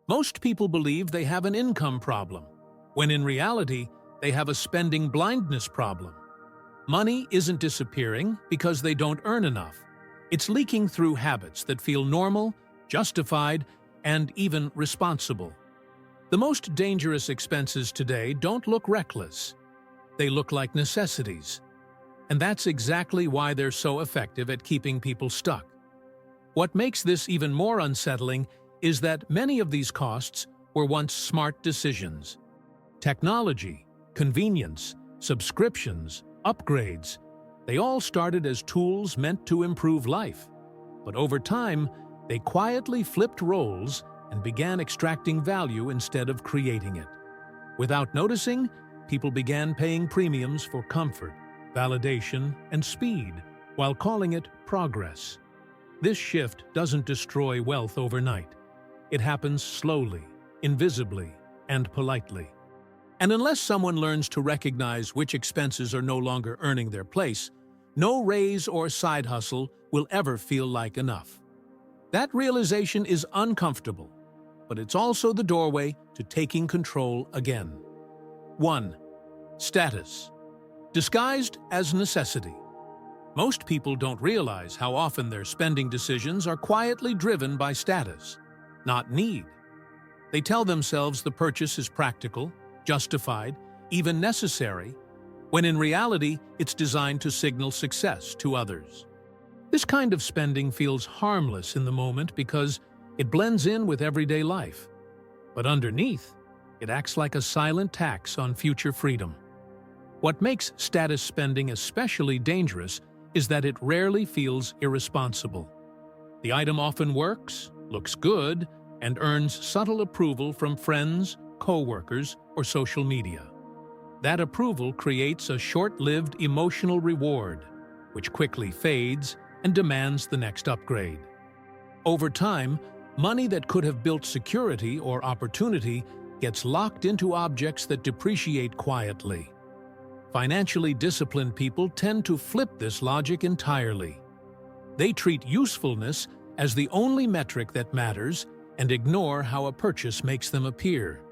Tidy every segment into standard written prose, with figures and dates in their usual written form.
Most people believe they have an income problem, when in reality, they have a spending blindness problem. Money isn't disappearing because they don't earn enough. It's leaking through habits that feel normal, justified, and even responsible. The most dangerous expenses today don't look reckless. They look like necessities. And that's exactly why they're so effective at keeping people stuck. What makes this even more unsettling is that many of these costs were once smart decisions. Technology, convenience, subscriptions, upgrades, they all started as tools meant to improve life. But over time, they quietly flipped roles and began extracting value instead of creating it. Without noticing, people began paying premiums for comfort, validation, and speed, while calling it progress. This shift doesn't destroy wealth overnight. It happens slowly, invisibly, and politely. And unless someone learns to recognize which expenses are no longer earning their place, no raise or side hustle will ever feel like enough. That realization is uncomfortable, but it's also the doorway to taking control again. 1. Status. Disguised as necessity. Most people don't realize how often their spending decisions are quietly driven by status, not need. They tell themselves the purchase is practical, justified, even necessary, when in reality it's designed to signal success to others. This kind of spending feels harmless in the moment because it blends in with everyday life. But underneath, it acts like a silent tax on future freedom. What makes status spending especially dangerous is that it rarely feels irresponsible. The item often works, looks good, and earns subtle approval from friends, co-workers, or social media. That approval creates a short-lived emotional reward, which quickly fades and demands the next upgrade. Over time, money that could have built security or opportunity gets locked into objects that depreciate quietly. Financially disciplined people tend to flip this logic entirely. They treat usefulness as the only metric that matters and ignore how a purchase makes them appear.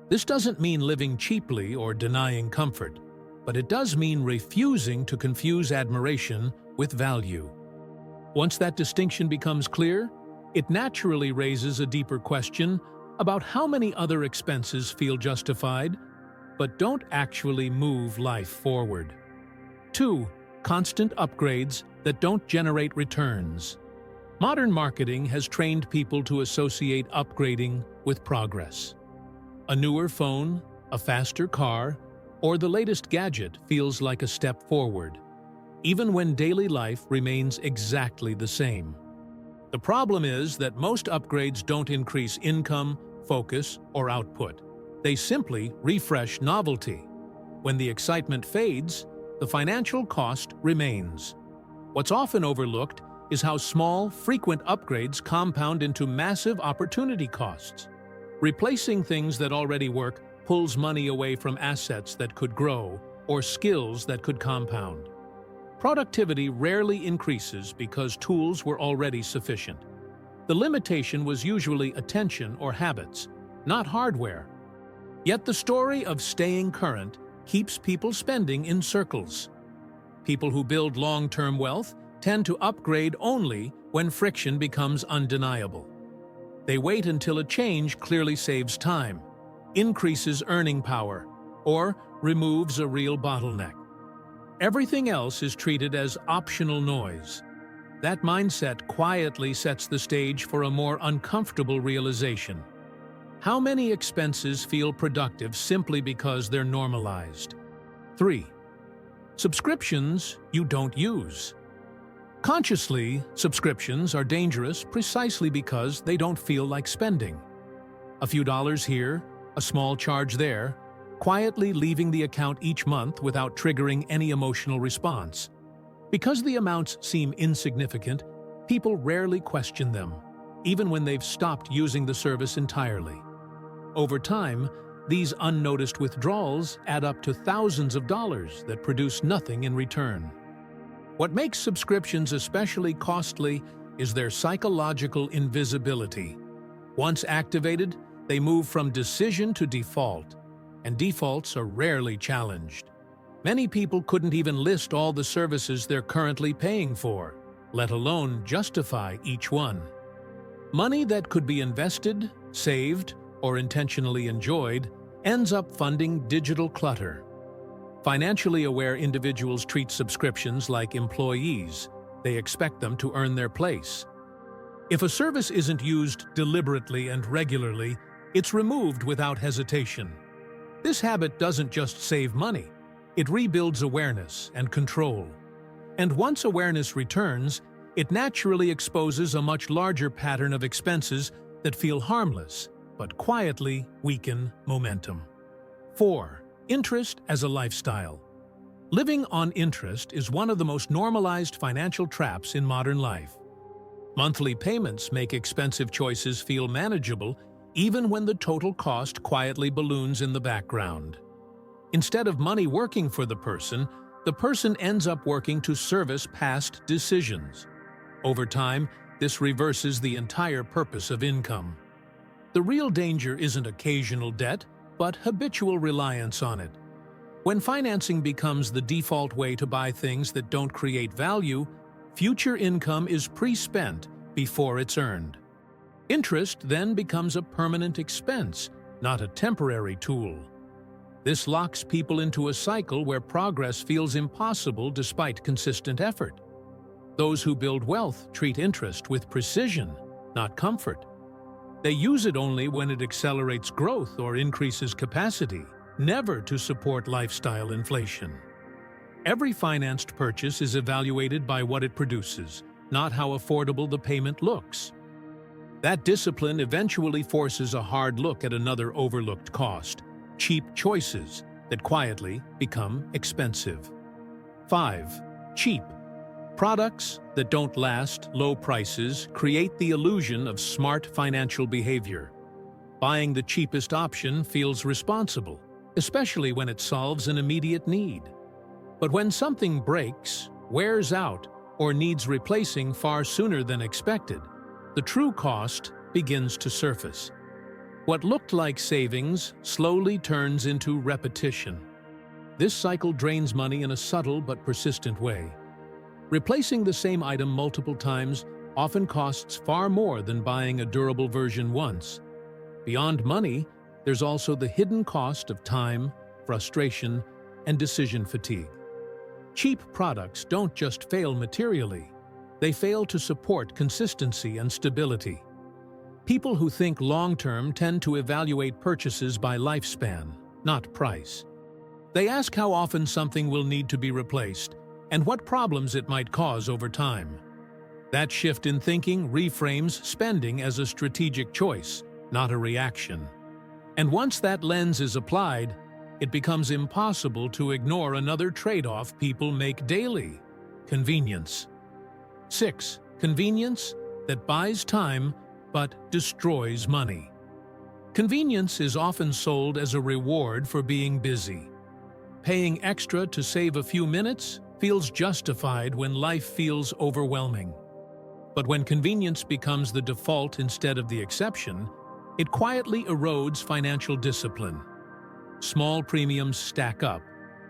This doesn't mean living cheaply or denying comfort, but it does mean refusing to confuse admiration with value. Once that distinction becomes clear, it naturally raises a deeper question about how many other expenses feel justified but don't actually move life forward. 2. Constant upgrades that don't generate returns. Modern marketing has trained people to associate upgrading with progress. A newer phone, a faster car, or the latest gadget feels like a step forward, even when daily life remains exactly the same. The problem is that most upgrades don't increase income, focus, or output. They simply refresh novelty. When the excitement fades, the financial cost remains. What's often overlooked is how small, frequent upgrades compound into massive opportunity costs. Replacing things that already work pulls money away from assets that could grow or skills that could compound. Productivity rarely increases because tools were already sufficient. The limitation was usually attention or habits, not hardware. Yet the story of staying current keeps people spending in circles. People who build long-term wealth tend to upgrade only when friction becomes undeniable. They wait until a change clearly saves time, increases earning power, or removes a real bottleneck. Everything else is treated as optional noise. That mindset quietly sets the stage for a more uncomfortable realization. How many expenses feel productive simply because they're normalized? 3. Subscriptions you don't use. Consciously, subscriptions are dangerous precisely because they don't feel like spending. A few dollars here, a small charge there, quietly leaving the account each month without triggering any emotional response. Because the amounts seem insignificant, people rarely question them, even when they've stopped using the service entirely. Over time, these unnoticed withdrawals add up to thousands of dollars that produce nothing in return. What makes subscriptions especially costly is their psychological invisibility. Once activated, they move from decision to default, and defaults are rarely challenged. Many people couldn't even list all the services they're currently paying for, let alone justify each one. Money that could be invested, saved, or intentionally enjoyed ends up funding digital clutter. Financially aware individuals treat subscriptions like employees. They expect them to earn their place. If a service isn't used deliberately and regularly, it's removed without hesitation. This habit doesn't just save money, it rebuilds awareness and control. And once awareness returns, it naturally exposes a much larger pattern of expenses that feel harmless, but quietly weaken momentum. 4. Interest as a lifestyle. Living on interest is one of the most normalized financial traps in modern life. Monthly payments make expensive choices feel manageable even when the total cost quietly balloons in the background. Instead of money working for the person ends up working to service past decisions. Over time, this reverses the entire purpose of income. The real danger isn't occasional debt, but habitual reliance on it. When financing becomes the default way to buy things that don't create value, future income is pre-spent before it's earned. Interest then becomes a permanent expense, not a temporary tool. This locks people into a cycle where progress feels impossible despite consistent effort. Those who build wealth treat interest with precision, not comfort. They use it only when it accelerates growth or increases capacity, never to support lifestyle inflation. Every financed purchase is evaluated by what it produces, not how affordable the payment looks. That discipline eventually forces a hard look at another overlooked cost: cheap choices that quietly become expensive. 5. Cheap. Products that don't last, low prices, create the illusion of smart financial behavior. Buying the cheapest option feels responsible, especially when it solves an immediate need. But when something breaks, wears out, or needs replacing far sooner than expected, the true cost begins to surface. What looked like savings slowly turns into repetition. This cycle drains money in a subtle but persistent way. Replacing the same item multiple times often costs far more than buying a durable version once. Beyond money, there's also the hidden cost of time, frustration, and decision fatigue. Cheap products don't just fail materially, they fail to support consistency and stability. People who think long-term tend to evaluate purchases by lifespan, not price. They ask how often something will need to be replaced and what problems it might cause over time. That shift in thinking reframes spending as a strategic choice, not a reaction. And once that lens is applied, it becomes impossible to ignore another trade-off people make daily: convenience. 6. Convenience that buys time but destroys money. Convenience is often sold as a reward for being busy. Paying extra to save a few minutes feels justified when life feels overwhelming. But when convenience becomes the default instead of the exception, it quietly erodes financial discipline. Small premiums stack up,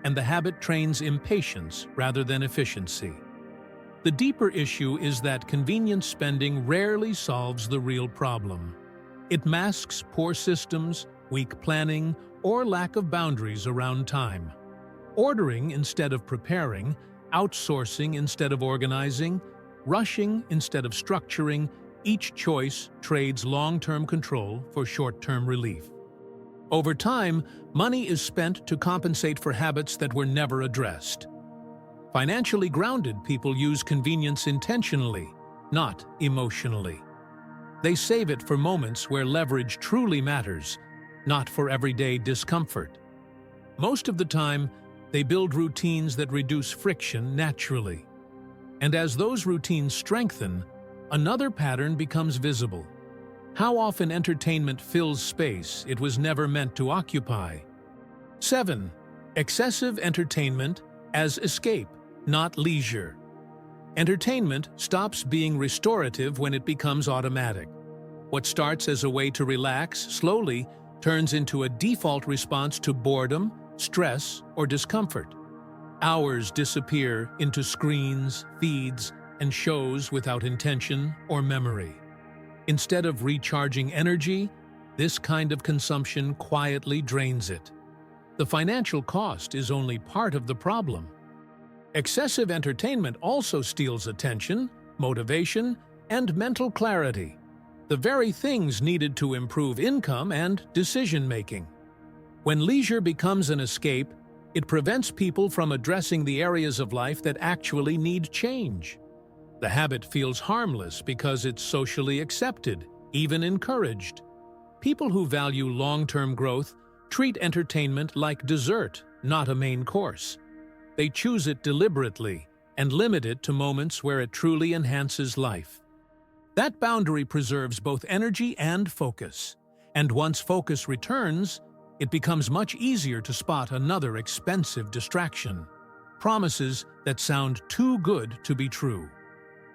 and the habit trains impatience rather than efficiency. The deeper issue is that convenience spending rarely solves the real problem. It masks poor systems, weak planning, or lack of boundaries around time. Ordering instead of preparing, outsourcing instead of organizing, rushing instead of structuring, each choice trades long-term control for short-term relief. Over time, money is spent to compensate for habits that were never addressed. Financially grounded people use convenience intentionally, not emotionally. They save it for moments where leverage truly matters, not for everyday discomfort. Most of the time, they build routines that reduce friction naturally. And as those routines strengthen, another pattern becomes visible. How often entertainment fills space it was never meant to occupy. 7. Excessive entertainment as escape, not leisure. Entertainment stops being restorative when it becomes automatic. What starts as a way to relax slowly turns into a default response to boredom, stress, or discomfort. Hours disappear into screens, feeds, and shows without intention or memory. Instead of recharging energy, this kind of consumption quietly drains it. The financial cost is only part of the problem. Excessive entertainment also steals attention, motivation, and mental clarity, the very things needed to improve income and decision-making. When leisure becomes an escape, it prevents people from addressing the areas of life that actually need change. The habit feels harmless because it's socially accepted, even encouraged. People who value long-term growth treat entertainment like dessert, not a main course. They choose it deliberately and limit it to moments where it truly enhances life. That boundary preserves both energy and focus. And once focus returns, it becomes much easier to spot another expensive distraction. Promises that sound too good to be true.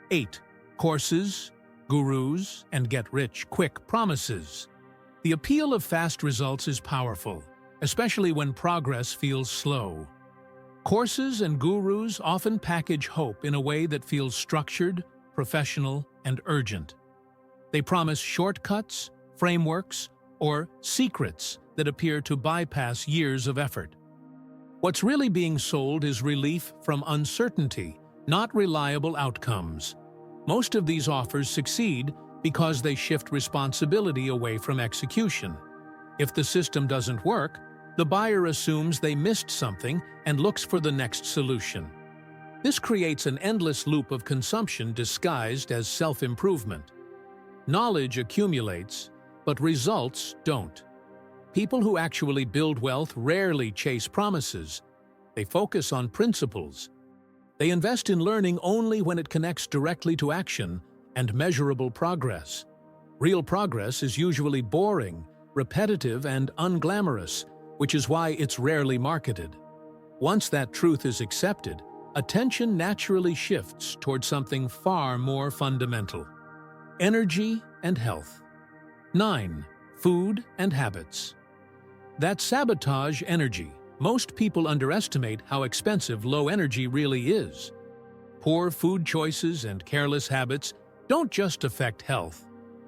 8. Courses, gurus, and get-rich-quick promises. The appeal of fast results is powerful, especially when progress feels slow. Courses and gurus often package hope in a way that feels structured, professional, and urgent. They promise shortcuts, frameworks, or secrets that appear to bypass years of effort. What's really being sold is relief from uncertainty, not reliable outcomes. Most of these offers succeed because they shift responsibility away from execution. If the system doesn't work, the buyer assumes they missed something and looks for the next solution. This creates an endless loop of consumption disguised as self-improvement. Knowledge accumulates, but results don't. People who actually build wealth rarely chase promises. They focus on principles. They invest in learning only when it connects directly to action and measurable progress. Real progress is usually boring, repetitive, and unglamorous, which is why it's rarely marketed. Once that truth is accepted, attention naturally shifts toward something far more fundamental: energy and health. 9. Food and habits. That sabotage energy. Most people underestimate how expensive low energy really is. Poor food choices and careless habits don't just affect health.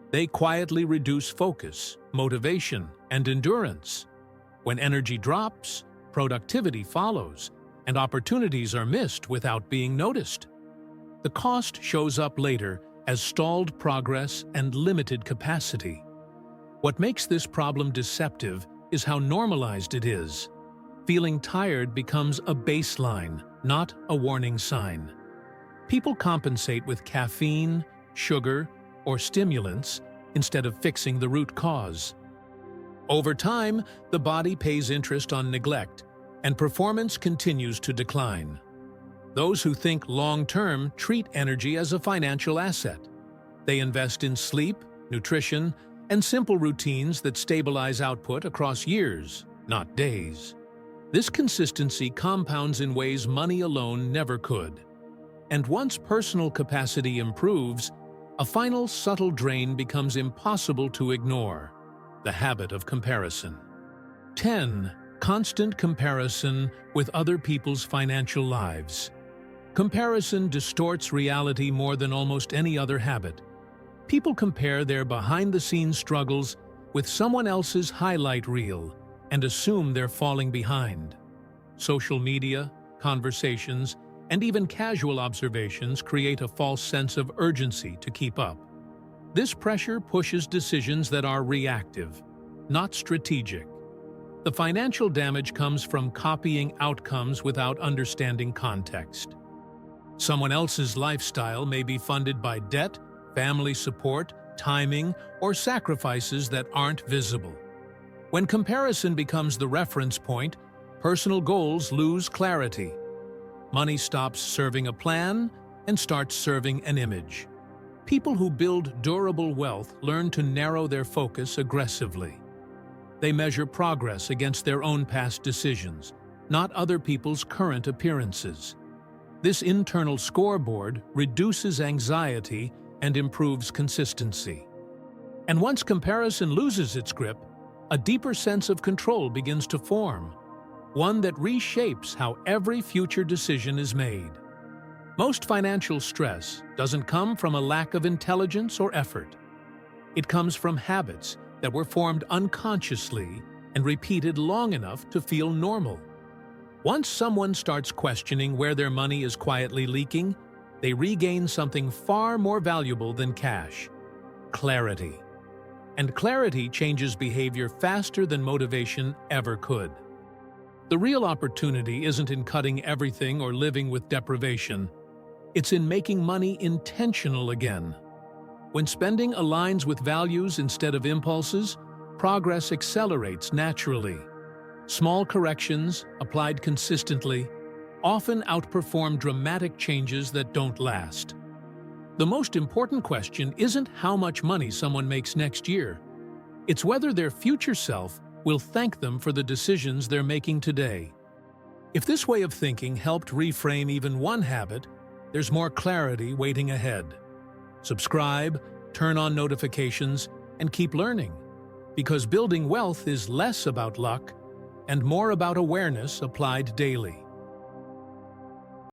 They quietly reduce focus, motivation, and endurance. When energy drops, productivity follows, and opportunities are missed without being noticed. The cost shows up later as stalled progress and limited capacity. What makes this problem deceptive is how normalized it is. Feeling tired becomes a baseline, not a warning sign. People compensate with caffeine, sugar, or stimulants instead of fixing the root cause. Over time, the body pays interest on neglect, and performance continues to decline. Those who think long-term treat energy as a financial asset. They invest in sleep, nutrition, and simple routines that stabilize output across years, not days. This consistency compounds in ways money alone never could. And once personal capacity improves, a final subtle drain becomes impossible to ignore: the habit of comparison. 10. Constant comparison with other people's financial lives. Comparison distorts reality more than almost any other habit. People compare their behind-the-scenes struggles with someone else's highlight reel and assume they're falling behind. Social media, conversations, and even casual observations create a false sense of urgency to keep up. This pressure pushes decisions that are reactive, not strategic. The financial damage comes from copying outcomes without understanding context. Someone else's lifestyle may be funded by debt, family support, timing, or sacrifices that aren't visible. When comparison becomes the reference point, personal goals lose clarity. Money stops serving a plan and starts serving an image. People who build durable wealth learn to narrow their focus aggressively. They measure progress against their own past decisions, not other people's current appearances. This internal scoreboard reduces anxiety and improves consistency. And once comparison loses its grip, a deeper sense of control begins to form, one that reshapes how every future decision is made. Most financial stress doesn't come from a lack of intelligence or effort. It comes from habits that were formed unconsciously and repeated long enough to feel normal. Once someone starts questioning where their money is quietly leaking, they regain something far more valuable than cash: clarity. And clarity changes behavior faster than motivation ever could. The real opportunity isn't in cutting everything or living with deprivation. It's in making money intentional again. When spending aligns with values instead of impulses, progress accelerates naturally. Small corrections, applied consistently, often outperform dramatic changes that don't last. The most important question isn't how much money someone makes next year. It's whether their future self will thank them for the decisions they're making today. If this way of thinking helped reframe even one habit, there's more clarity waiting ahead. Subscribe, turn on notifications, and keep learning. Because building wealth is less about luck and more about awareness applied daily.